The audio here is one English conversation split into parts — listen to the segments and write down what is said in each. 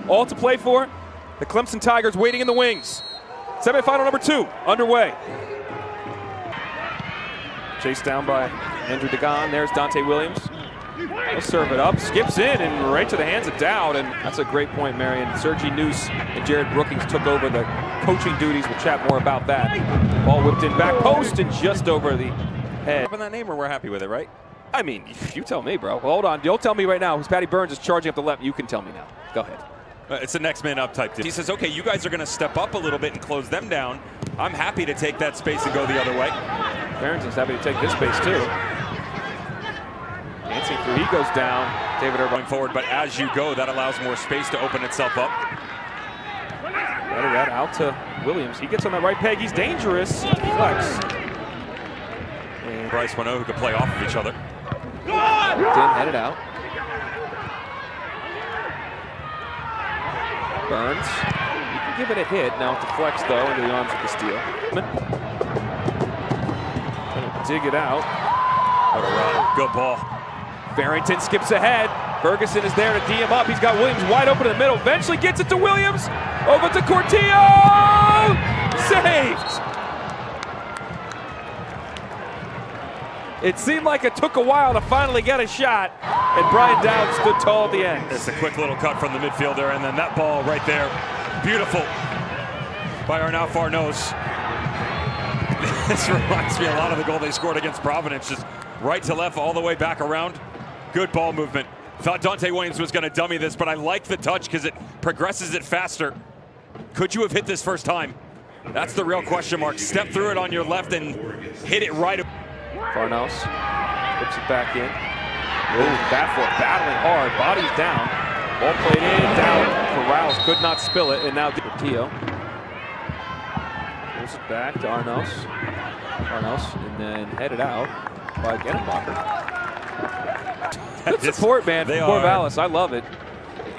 all to play for. The Clemson Tigers waiting in the wings. Semifinal number 2 underway. Chased down by Andrew Dagon. There's Dante Williams. He'll serve it up, skips in, and right to the hands of Dowd. And that's a great point, Marion. Sergi Noose and Jared Brookings took over the coaching duties. We'll chat more about that. Ball whipped in back post and just over the head. That name, or we're happy with it, right? I mean, you tell me, bro. Well, hold on. Don't tell me right now. Because Patty Burns is charging up the left. You can tell me now. Go ahead. It's a next man up type deal. He says, okay, you guys are going to step up a little bit and close them down. I'm happy to take that space and go the other way. Barrington's happy to take this space too. Dancing through, he goes down. David Irvine going forward, but as you go, that allows more space to open itself up. Better that out to Williams. He gets on that right peg. He's dangerous. Flex. And Bryce Wano, who could play off of each other. Didn't head it out. Burns. You can give it a hit. Now it deflects though into the arms of the steal. Gonna dig it out. What a run. Good ball. Barrington skips ahead. Ferguson is there to D him up. He's got Williams wide open in the middle. Eventually gets it to Williams. Over to Cortillo. Saved. It seemed like it took a while to finally get a shot, and Brian Dowd stood tall at the end. It's a quick little cut from the midfielder, and then that ball right there, beautiful by Arnaud Farnos. This reminds me a lot of the goal they scored against Providence, just right to left all the way back around. Good ball movement. Thought Dante Williams was going to dummy this, but I like the touch because it progresses it faster. Could you have hit this first time? That's the real question mark. Step through it on your left and hit it right. Farnos flips it back in. Ooh, Baffler battling hard, bodies down. Ball played in, down. Corrals could not spill it, and now Portillo pulls it back to Arnos. And then headed out by Gennebacher. Good support, man, from Corvallis. I love it.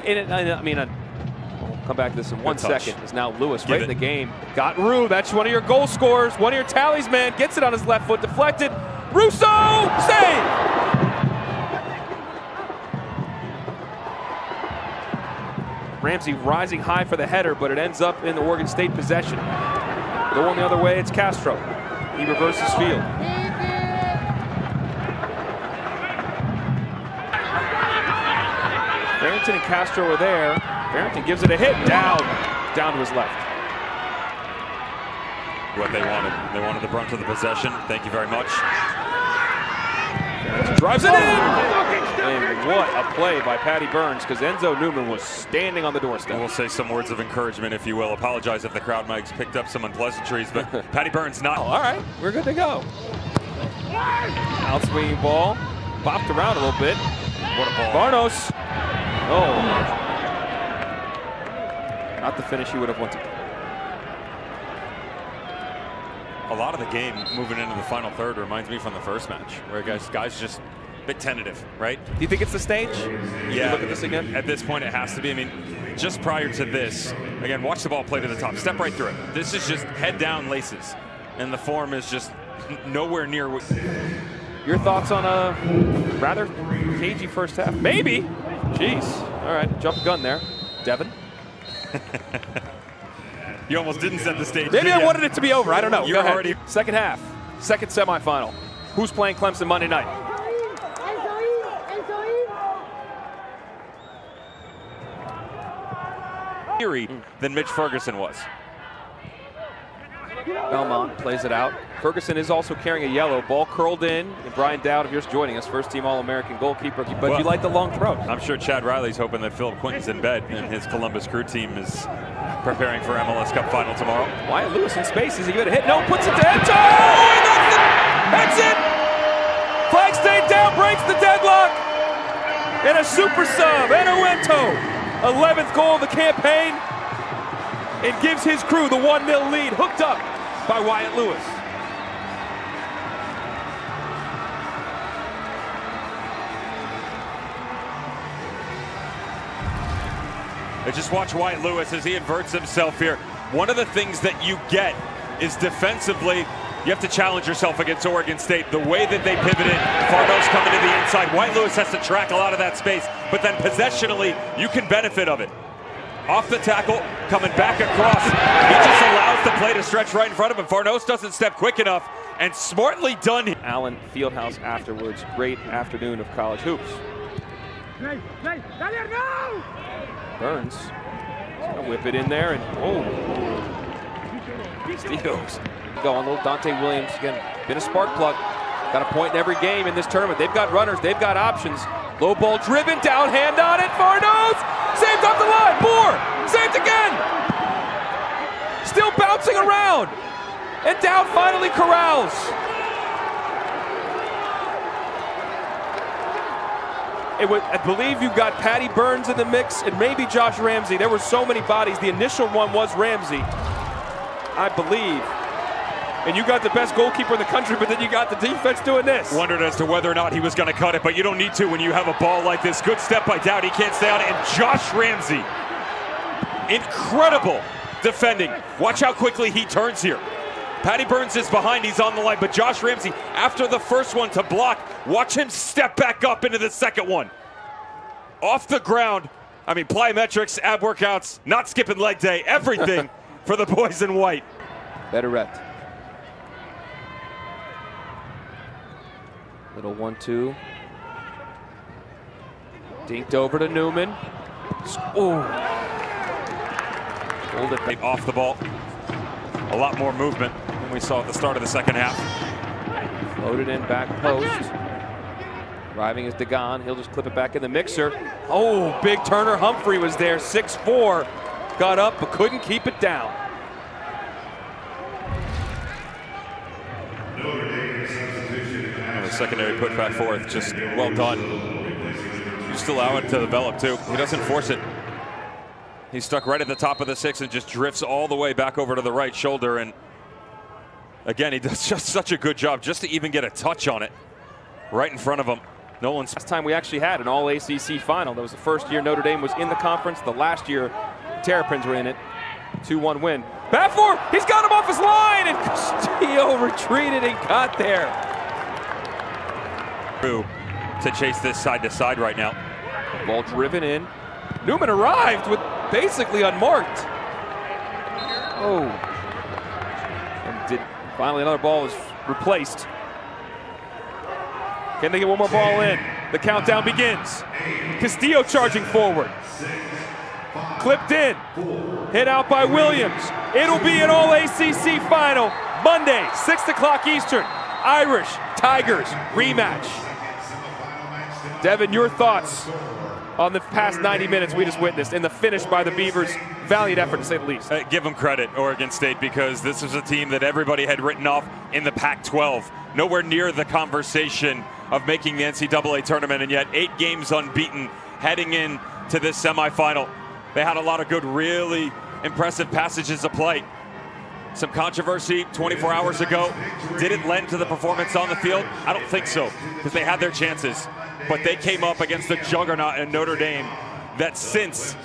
We'll come back to this in 1 second. Is now Lewis right in the game. Got Rue. That's one of your goal scorers, one of your tallies, man. Gets it on his left foot, deflected. Russo, save! Ramsey rising high for the header, but it ends up in the Oregon State possession. Going the other way, it's Castro. He reverses field. Barrington and Castro are there. Barrington gives it a hit, down to his left. What they wanted. They wanted the brunt of the possession. Thank you very much. Drives it in! And what a play by Patty Burns, because Enzo Newman was standing on the doorstep. We'll say some words of encouragement, if you will. Apologize if the crowd mics picked up some unpleasantries, but Patty Burns not. Oh, all right, we're good to go. Outswinging ball, bopped around a little bit. What a ball. Farnos. Oh. Not the finish he would have wanted. A lot of the game moving into the final third reminds me from the first match, where guys just a bit tentative, right? Do you think it's the stage? Yeah. Look at this again? At this point, it has to be. I mean, just prior to this, again, watch the ball play to the top. Step right through it. This is just head down laces, and the form is just nowhere near. Your thoughts on a rather cagey first half? Maybe. Jeez. All right, jump the gun there. Devin? You almost didn't set the stage. Maybe I wanted it to be over. I don't know. You're already. Second half, second semifinal. Who's playing Clemson Monday night? Than Mitch Ferguson was. Belmont plays it out. Ferguson is also carrying a yellow. Ball curled in. And Brian Dowd, of yours, joining us, first-team All-American goalkeeper. But well, you like the long throw. I'm sure Chad Riley's hoping that Philip Quinton's in bed and his Columbus Crew team is preparing for MLS Cup final tomorrow. Wyatt Lewis in space. Is he going to hit? No, puts it to Enzo! That's it! Flag stayed down, breaks the deadlock. And a super sub, Enuento. 11th goal of the campaign. It gives his crew the 1-0 lead, hooked up by Wyatt Lewis. And just watch Wyatt Lewis as he inverts himself here. One of the things that you get is defensively, you have to challenge yourself against Oregon State. The way that they pivoted, Farnos coming to the inside. Wyatt Lewis has to track a lot of that space, but then possessionally, you can benefit of it. off the tackle, coming back across. He just allows the play to stretch right in front of him. Farnos doesn't step quick enough, and smartly done. Allen Fieldhouse afterwards. Great afternoon of college hoops. Burns is gonna whip it in there, and Steos going. Little Dante Williams again, been a spark plug. Got a point in every game in this tournament. They've got runners, they've got options. Low ball driven, down hand on it. Farnos saved off the line. Moore saved again. Still bouncing around, and down finally corrals. I believe you got Patty Burns in the mix and maybe Josh Ramsey. There were so many bodies. The initial one was Ramsey, I believe. And you got the best goalkeeper in the country, but then you got the defense doing this. Wondered as to whether or not he was going to cut it, but you don't need to when you have a ball like this. Good step by Dowd. He can't stay on it. And Josh Ramsey, incredible defending. Watch how quickly he turns here. Patty Burns is behind, he's on the line, but Josh Ramsey, after the first one to block, watch him step back up into the second one. Off the ground, I mean, plyometrics, ab workouts, not skipping leg day, everything for the boys in white. Betterette. Little 1-2. Dinked over to Newman. Oh. Hold it off the ball. A lot more movement than we saw at the start of the second half. Loaded in back post. Driving is Dagon. He'll just clip it back in the mixer. Oh, big Turner Humphrey was there. 6'4". Got up but couldn't keep it down. The secondary put back forth, just well done. You just allow it to develop too. He doesn't force it. He's stuck right at the top of the 6 and just drifts all the way back over to the right shoulder. And again, he does just such a good job just to even get a touch on it right in front of him. Nolan's last time we actually had an all-ACC final. That was the first year Notre Dame was in the conference. The last year, Terrapins were in it. 2-1 win. Bafford, he's got him off his line, and Castillo retreated and got there. To chase this side to side right now. Ball driven in. Newman arrived with basically unmarked. Oh. And finally another ball is replaced. Can they get one more ball in? The countdown begins. Castillo charging forward. Clipped in. Hit out by Williams. It'll be an all-ACC final. Monday, 6 o'clock Eastern. Irish Tigers rematch. Devin, your thoughts on the past 90 minutes we just witnessed and the finish by the Beavers? Valiant effort, to say the least. Give them credit, Oregon State, because this was a team that everybody had written off in the Pac-12. Nowhere near the conversation of making the NCAA tournament, and yet 8 games unbeaten heading into this semifinal. They had a lot of good, really impressive passages of play. Some controversy 24 hours ago. Did it lend to the performance on the field? I don't think so, because they had their chances. But they came up against the juggernaut in Notre Dame that since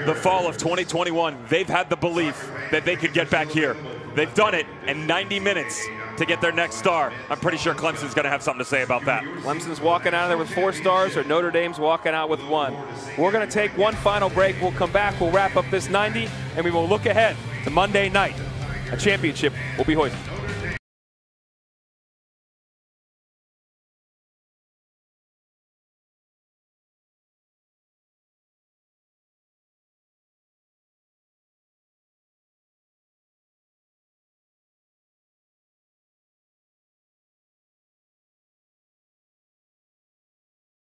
the fall of 2021, they've had the belief that they could get back here. They've done it in 90 minutes to get their next star. I'm pretty sure Clemson's going to have something to say about that. Clemson's walking out of there with 4 stars, or Notre Dame's walking out with 1. We're going to take one final break. We'll come back. We'll wrap up this 90, and we will look ahead to Monday night. A championship will be hoisted.